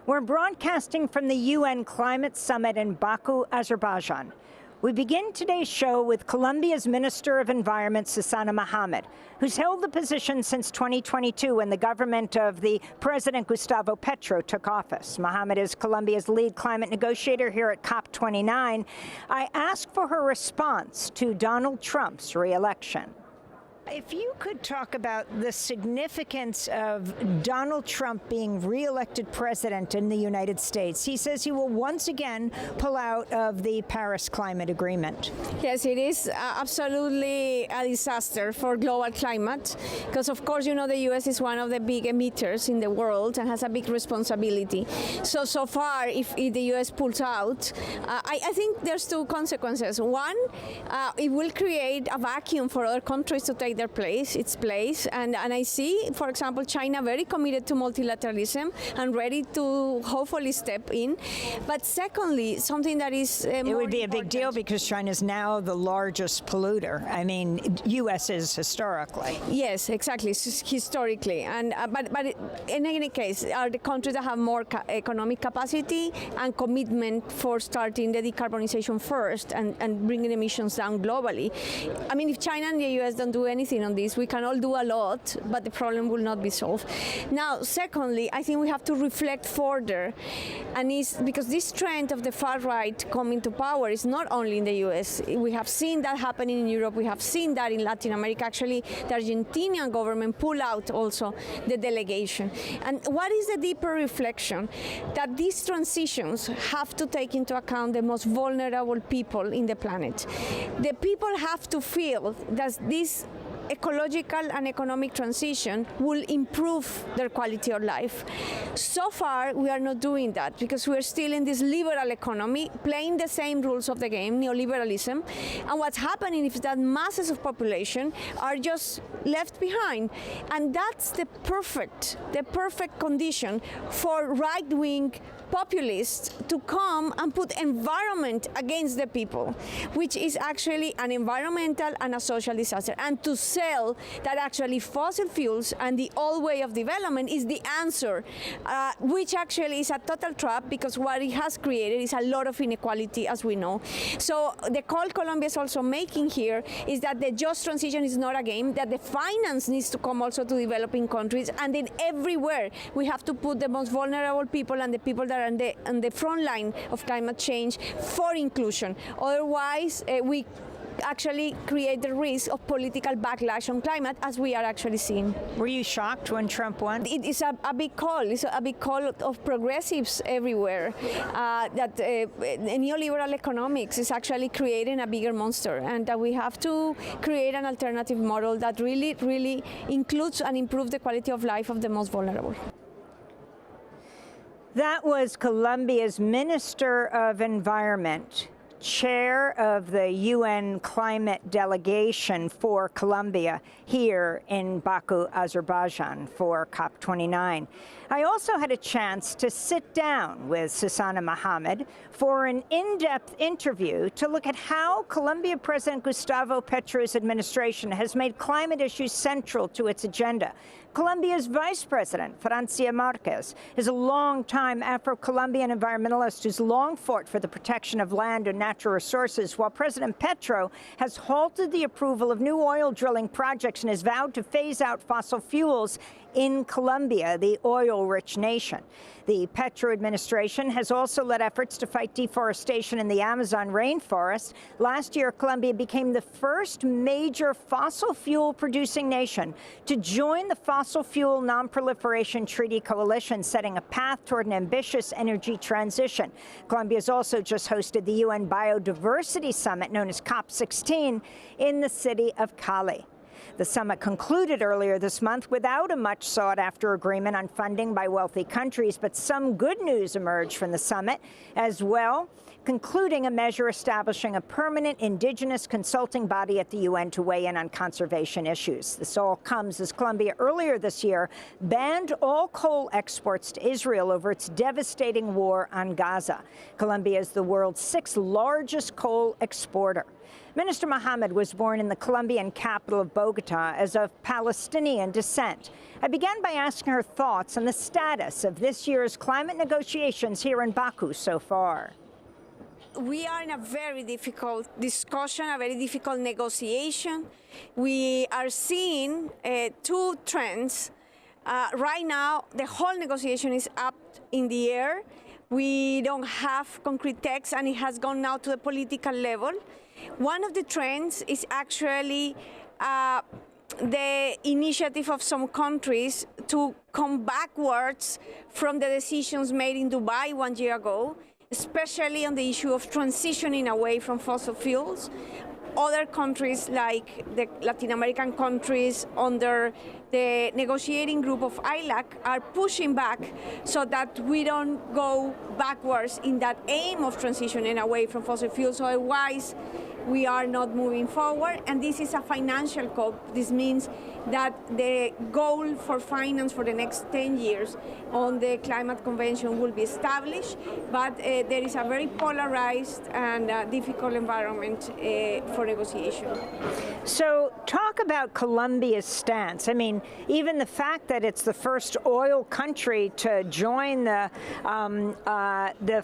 We're broadcasting from the UN Climate Summit in Baku, Azerbaijan. We begin today's show with Colombia's Minister of Environment, Susana Muhamad, who's held the position since 2022 when the government of the President Gustavo Petro took office. Muhamad is Colombia's lead climate negotiator here at COP29. I asked for her response to Donald Trump's re-election. If you could talk about the significance of Donald Trump being re-elected president in the United States. He says he will once again pull out of the Paris Climate Agreement. Yes, it is absolutely a disaster for global climate because, of course, you know, the U.S. is one of the big emitters in the world and has a big responsibility. So far, if the U.S. pulls out, I think there's two consequences. One, it will create a vacuum for other countries to take its place, and I see, for example, China very committed to multilateralism and ready to hopefully step in. But secondly, something that is it would be a big deal because China is now the largest polluter. I mean, U.S. is historically. Yes, exactly, historically, and but in any case, are the countries that have more economic capacity and commitment for starting the decarbonization first and bringing emissions down globally. I mean, if China and the U.S. don't do anything on this, we can all do a lot, but the problem will not be solved. Now, secondly, I think we have to reflect further, and it's because this trend of the far right coming to power is not only in the US. We have seen that happening in Europe. We have seen that in Latin America. Actually, the Argentinian government pulled out also the delegation. And what is the deeper reflection? That these transitions have to take into account the most vulnerable people in the planet. The people have to feel that this ecological and economic transition will improve their quality of life. So far, we are not doing that because we are still in this liberal economy, playing the same rules of the game, neoliberalism. And what's happening is that masses of population are just left behind. And that's the perfect condition for right-wing populists to come and put environment against the people, which is actually an environmental and a social disaster. And to sell that actually fossil fuels and the old way of development is the answer, which actually is a total trap because what it has created is a lot of inequality, as we know. So the call Colombia is also making here is that the just transition is not a game, that the finance needs to come also to developing countries, and then everywhere we have to put the most vulnerable people and the people that are on the front line of climate change for inclusion. Otherwise, we actually create the risk of political backlash on climate, as we are actually seeing. Were you shocked when Trump won? It is a big call. It's a big call of progressives everywhere that neoliberal economics is actually creating a bigger monster, and that we have to create an alternative model that really includes and improves the quality of life of the most vulnerable. That was Colombia's Minister of Environment, chair of the UN climate delegation for Colombia here in Baku, Azerbaijan for COP29. I also had a chance to sit down with Susana Muhamad for an in-depth interview to look at how Colombia President Gustavo Petro's administration has made climate issues central to its agenda. Colombia's Vice President, Francia Marquez, is a long-time Afro-Colombian environmentalist who's long fought for the protection of land and natural resources, while President Petro has halted the approval of new oil drilling projects and has vowed to phase out fossil fuels in Colombia, the oil-rich nation. The Petro administration has also led efforts to fight deforestation in the Amazon rainforest. Last year, Colombia became the first major fossil fuel-producing nation to join the Fossil Fuel Non-Proliferation Treaty Coalition, setting a path toward an ambitious energy transition. Colombia has also just hosted the UN Biodiversity Summit, known as COP16, in the city of Cali. The summit concluded earlier this month without a much sought-after agreement on funding by wealthy countries, but some good news emerged from the summit as well, concluding a measure establishing a permanent indigenous consulting body at the UN to weigh in on conservation issues. This all comes as Colombia earlier this year banned all coal exports to Israel over its devastating war on Gaza. Colombia is the world's 6th largest coal exporter. Minister Muhamad was born in the Colombian capital of Bogota as of Palestinian descent. I began by asking her thoughts on the status of this year's climate negotiations here in Baku so far. We are in a very difficult discussion, a very difficult negotiation. We are seeing two trends. Right now, the whole negotiation is up in the air. We don't have concrete text, and it has gone now to the political level. One of the trends is actually the initiative of some countries to come backwards from the decisions made in Dubai 1 year ago, especially on the issue of transitioning away from fossil fuels. Other countries, like the Latin American countries under the negotiating group of ILAC, are pushing back so that we don't go backwards in that aim of transitioning away from fossil fuels. Otherwise, we are not moving forward, and this is a financial COP. This means that the goal for finance for the next 10 years on the climate convention will be established, but there is a very polarized and difficult environment for negotiation. So talk about Colombia's stance. I mean, even the fact that it's the first oil country to join the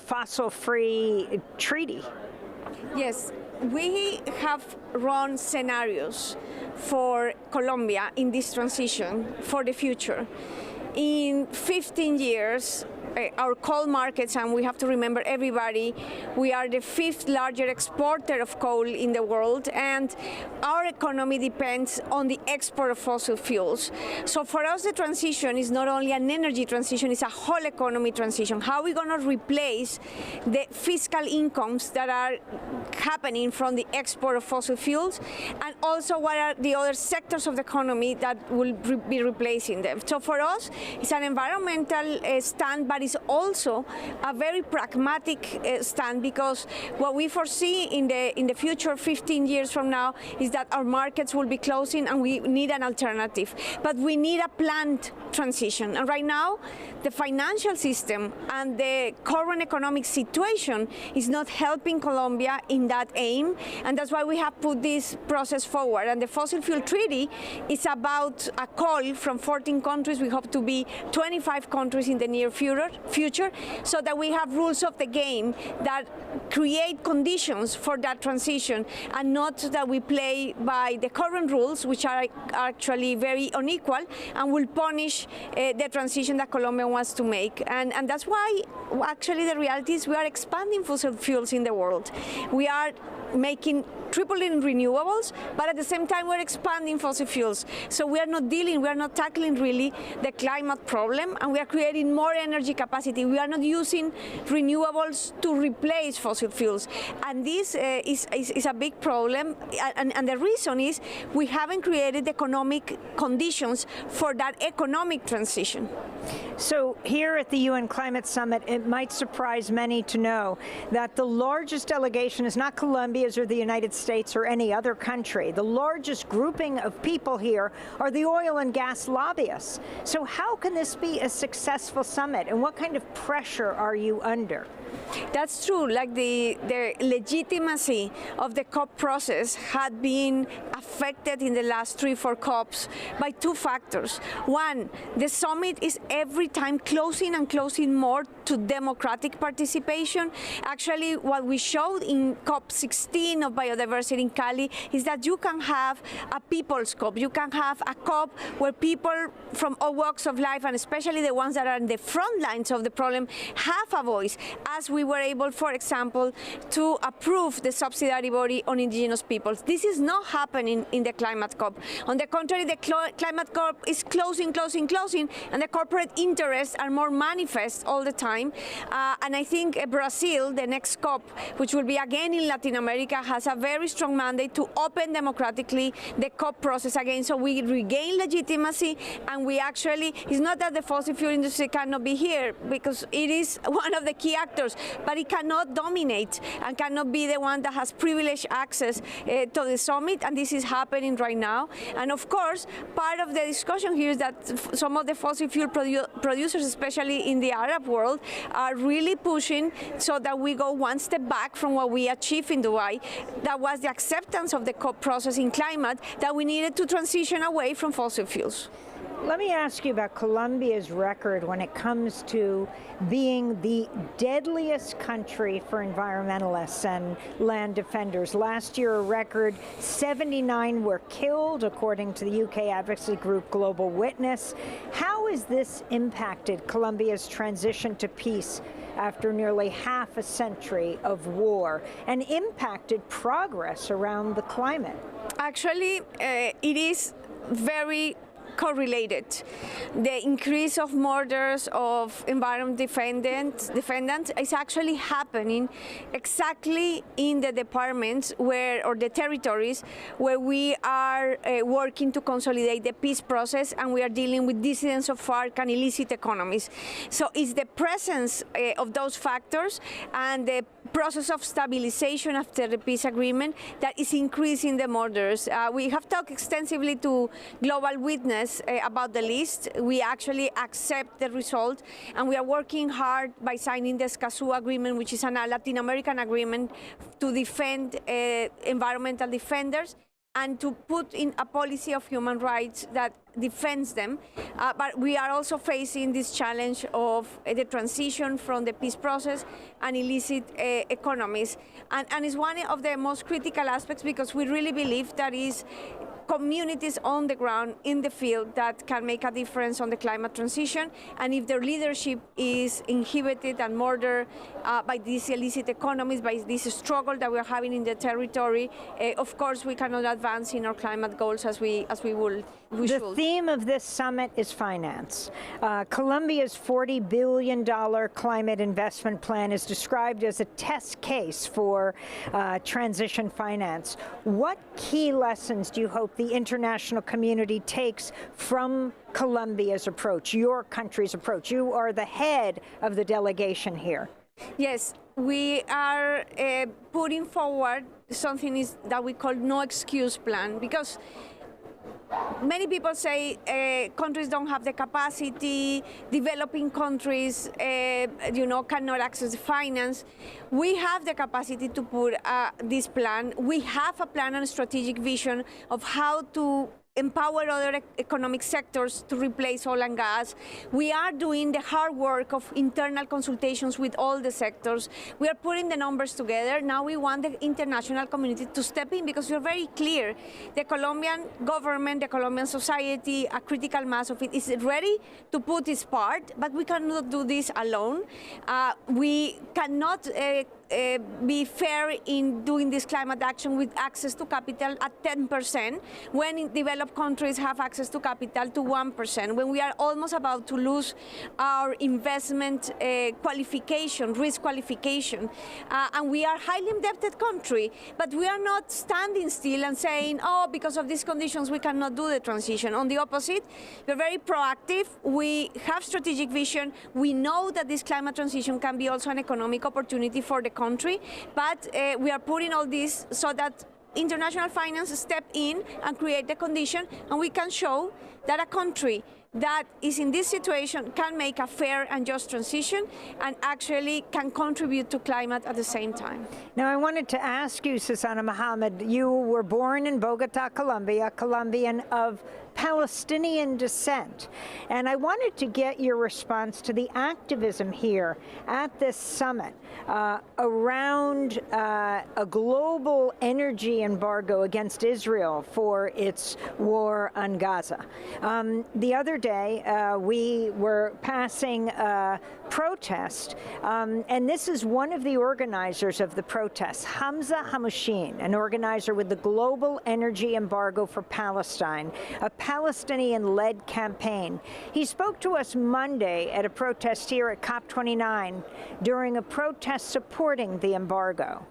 fossil-free treaty. Yes. We have run scenarios for Colombia in this transition for the future. In 15 years, our coal markets, and we have to remember everybody, we are the 5th largest exporter of coal in the world, and our economy depends on the export of fossil fuels. So for us, the transition is not only an energy transition, it's a whole economy transition. How are we going to replace the fiscal incomes that are happening from the export of fossil fuels, and also what are the other sectors of the economy that will be replacing them? So for us, it's an environmental stand, but it's also a very pragmatic stand, because what we foresee in the future, 15 years from now, is that our markets will be closing and we need an alternative. But we need a planned transition. And right now, the financial system and the current economic situation is not helping Colombia in that aim, and that's why we have put this process forward. And the fossil fuel treaty is about a call from 14 countries. We hope to be 25 countries in the near future, so that we have rules of the game that create conditions for that transition, and not that we play by the current rules, which are actually very unequal and will punish the transition that Colombia wants to make. And that's why actually the reality is we are expanding fossil fuels in the world. We are making tripling renewables, but at the same time we're expanding fossil fuels. So we are not tackling really the climate problem, and we are creating more energy capacity. We are not using renewables to replace fossil fuels. And this is a big problem, and the reason is we haven't created economic conditions for that economic transition. So here at the UN Climate Summit, it might surprise many to know that the largest delegation is not Colombia's or the United States or any other country. The largest grouping of people here are the oil and gas lobbyists. So how can this be a successful summit, and what kind of pressure are you under? That's true. Like the legitimacy of the COP process had been affected in the last 3-4 COPs by two factors. One, the summit is every time closing and closing more to democratic participation. Actually, what we showed in COP16 of biodiversity in Cali is that you can have a people's COP. You can have a COP where people from all walks of life, and especially the ones that are in the front lines of the problem, have a voice, as we were able, for example, to approve the subsidiary body on indigenous peoples. This is not happening in the climate COP. On the contrary, the climate COP is closing, and the corporate interests are more manifest all the time. And I think Brazil, the next COP, which will be again in Latin America, has a very strong mandate to open democratically the COP process again, so we regain legitimacy, and we actually, it's not that the fossil fuel industry cannot be here, because it is one of the key actors, but it cannot dominate and cannot be the one that has privileged access to the summit, and this is happening right now. And of course, part of the discussion here is that some of the fossil fuel producers, especially in the Arab world, are really pushing so that we go one step back from what we achieved in Dubai why that was the acceptance of the COP process in climate that we needed to transition away from fossil fuels. Let me ask you about Colombia's record when it comes to being the deadliest country for environmentalists and land defenders. Last year, a record 79 were killed, according to the UK advocacy group Global Witness. How has this impacted Colombia's transition to peace after nearly half a century of war, and impacted progress around the climate? Actually, it is very correlated. The increase of murders of environment defendants is actually happening exactly in the departments where, or the territories where we are working to consolidate the peace process, and we are dealing with dissidents of FARC and illicit economies. So it's the presence of those factors and the process of stabilization after the peace agreement that is increasing the murders. We have talked extensively to Global Witness about the list. We actually accept the result, and we are working hard by signing the Escazú agreement, which is a Latin American agreement to defend environmental defenders and to put in a policy of human rights that defends them. But we are also facing this challenge of the transition from the peace process and illicit economies. And it's one of the most critical aspects, because we really believe that is communities on the ground, in the field, that can make a difference on the climate transition. And if their leadership is inhibited and murdered by these illicit economies, by this struggle that we're having in the territory, of course we cannot advance in our climate goals as we should. The theme of this summit is finance. Colombia's $40 billion climate investment plan is described as a test case for transition finance. What key lessons do you hope the international community takes from Colombia's approach, your country's approach? You are the head of the delegation here. Yes, we are putting forward something that we call no excuse plan, because many people say countries don't have the capacity, developing countries cannot access finance. We have the capacity to put this plan. We have a plan and a strategic vision of how to empower other economic sectors to replace oil and gas. We are doing the hard work of internal consultations with all the sectors. We are putting the numbers together. Now we want the international community to step in, because we're very clear. The Colombian government, the Colombian society, a critical mass of it is ready to put its part, but we cannot do this alone. We cannot be fair in doing this climate action with access to capital at 10%, when in developed countries have access to capital to 1%, when we are almost about to lose our investment qualification, risk qualification. And we are a highly indebted country, but we are not standing still and saying, oh, because of these conditions we cannot do the transition. On the opposite, we're very proactive. We have strategic vision. We know that this climate transition can be also an economic opportunity for the country, but we are putting all this so that international finance step in and create the condition, and we can show that a country that is in this situation can make a fair and just transition and actually can contribute to climate at the same time. Now, I wanted to ask you, Susana Muhamad, you were born in Bogota, Colombia, Colombian of Palestinian descent. And I wanted to get your response to the activism here at this summit around a global energy embargo against Israel for its war on Gaza. The other day, we were passing a protest, and this is one of the organizers of the protest, Hamza Hamouchine, an organizer with the Global Energy Embargo for Palestine, a Palestinian-led campaign. He spoke to us Monday at a protest here at COP29 during a protest supporting the embargo.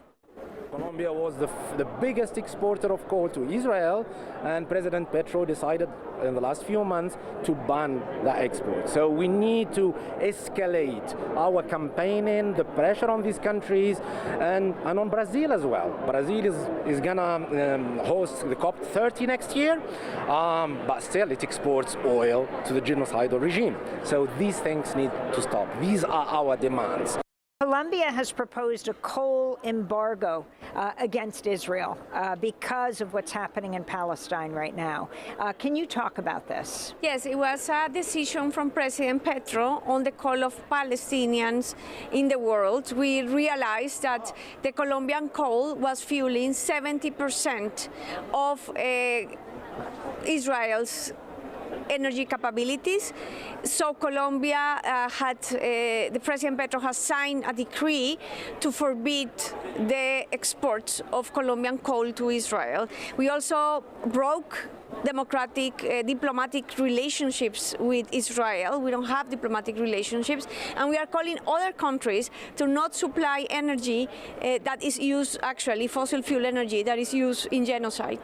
Colombia was the biggest exporter of coal to Israel, and President Petro decided in the last few months to ban the export. So we need to escalate our campaigning, the pressure on these countries, and on Brazil as well. Brazil is gonna host the COP30 next year, but still it exports oil to the genocidal regime. So these things need to stop. These are our demands. Colombia has proposed a coal embargo against Israel because of what's happening in Palestine right now. Can you talk about this? Yes, it was a decision from President Petro on the call of Palestinians in the world. We realized that the Colombian coal was fueling 70% of Israel's energy capabilities. So Colombia the President Petro has signed a decree to forbid the exports of Colombian coal to Israel. We also broke diplomatic relationships with Israel. We don't have diplomatic relationships, and we are calling other countries to not supply energy that is used, actually fossil fuel energy that is used in genocide.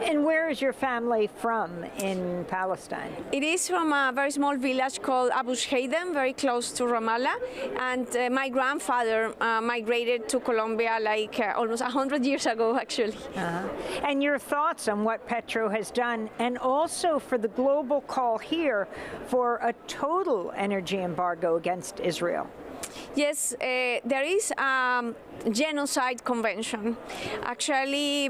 And where is your family from in Palestine? It is from a very small village called Abu Shheidem, very close to Ramallah. And my grandfather migrated to Colombia like almost 100 years ago, actually. And your thoughts on what Petro has done, and also for the global call here for a total energy embargo against Israel? Yes, there is a genocide convention. Actually,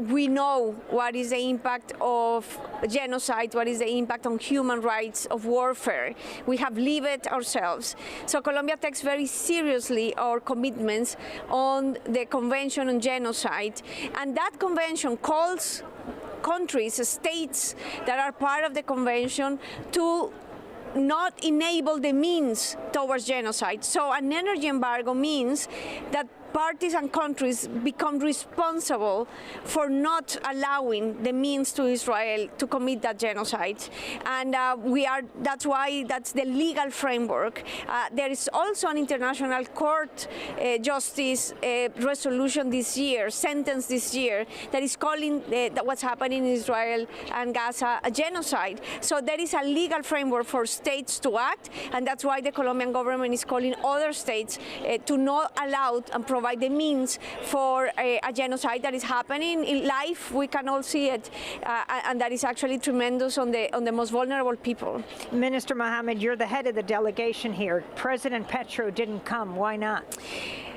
we know what is the impact of genocide, what is the impact on human rights of warfare. We have lived it ourselves. So Colombia takes very seriously our commitments on the Convention on Genocide, and that convention calls countries, states that are part of the convention to not enable the means towards genocide. So an energy embargo means that parties and countries become responsible for not allowing the means to Israel to commit that genocide. And that's why that's the legal framework. There is also an international court justice resolution this year, sentence this year, that is calling what's happening in Israel and Gaza a genocide. So there is a legal framework for states to act, and that's why the Colombian government is calling other states to not allow and provide the means for a genocide that is happening in life. We can all see it, and that is actually tremendous on the most vulnerable people. Minister Muhamad, you're the head of the delegation here. President Petro didn't come. Why not?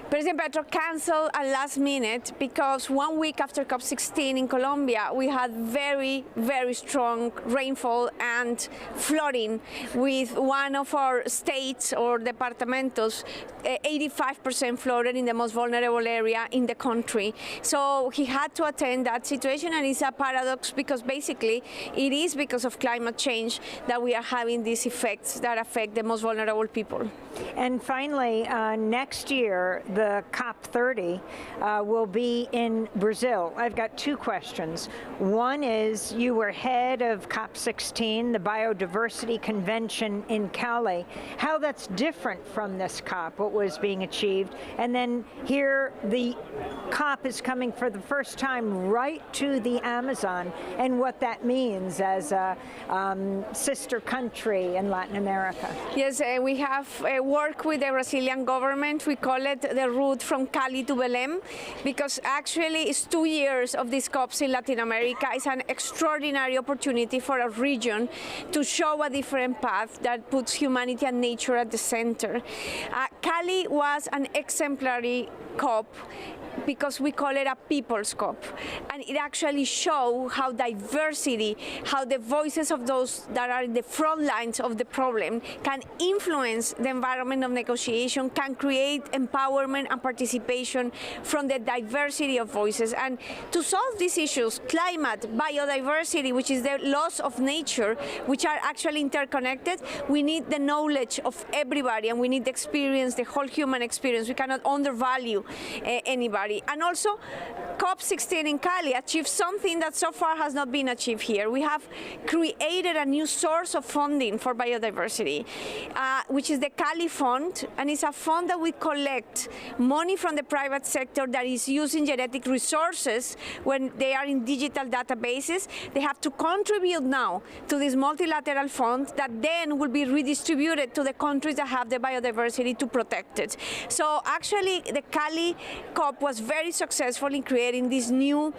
President Petro canceled at last minute because 1 week after COP16 in Colombia, we had very, very strong rainfall and flooding, with one of our states or departamentos 85% flooded in the most vulnerable area in the country. So he had to attend that situation, and it's a paradox because basically it is because of climate change that we are having these effects that affect the most vulnerable people. And finally, next year, the COP30 will be in Brazil. I've got two questions. One is, you were head of COP16, the Biodiversity Convention in Cali, how that's different from this COP, what was being achieved. And then here, the COP is coming for the first time right to the Amazon, and what that means as a sister country in Latin America. Yes, we have worked with the Brazilian government. We call it the route from Cali to Belém, because actually it's 2 years of these COPs in Latin America. It's an extraordinary opportunity for a region to show a different path that puts humanity and nature at the center. Cali was an exemplary COP because we call it a people's COP, and it actually shows how diversity, how the voices of those that are in the front lines of the problem can influence the environment of negotiation, can create empowerment and participation from the diversity of voices. And to solve these issues, climate, biodiversity, which is the loss of nature, which are actually interconnected, we need the knowledge of everybody, and we need the experience, the whole human experience. We cannot undervalue anybody. And also, COP16 in Cali achieved something that so far has not been achieved here. We have created a new source of funding for biodiversity, which is the Cali Fund, and it's a fund that we collect money from the private sector that is using genetic resources when they are in digital databases. They have to contribute now to this multilateral fund that then will be redistributed to the countries that have the biodiversity to protect it. So actually, the Cali COP was very successful in creating this new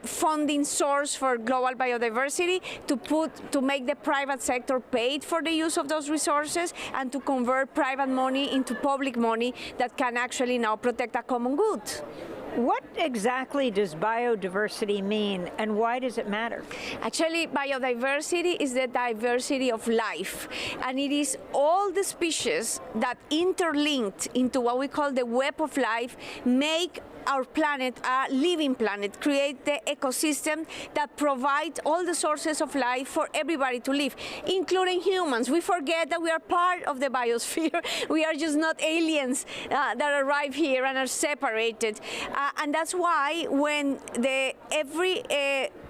funding source for global biodiversity to make the private sector paid for the use of those resources and to convert private money into public money that can actually now protect a common good. What exactly does biodiversity mean, and why does it matter? Actually, biodiversity is the diversity of life, and it is all the species that interlinked into what we call the web of life make our planet a living planet, create the ecosystem that provides all the sources of life for everybody to live, including humans. We forget that we are part of the biosphere. We are just not aliens that arrive here and are separated. And that's why when every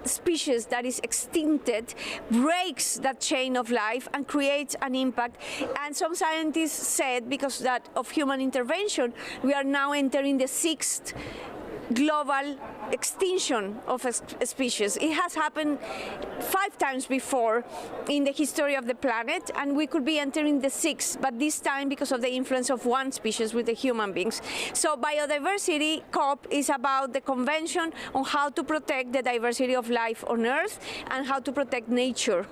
species that is extincted breaks that chain of life and creates an impact. And some scientists said, because of human intervention, we are now entering the 6th global extinction of a species. It has happened 5 times before in the history of the planet, and we could be entering the 6th, but this time because of the influence of one species with the human beings. So Biodiversity COP is about the convention on how to protect the diversity of life on Earth and how to protect nature.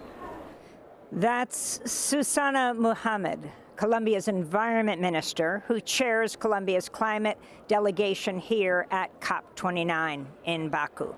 That's Susana Muhamad, Colombia's environment minister, who chairs Colombia's climate delegation here at COP29 in Baku.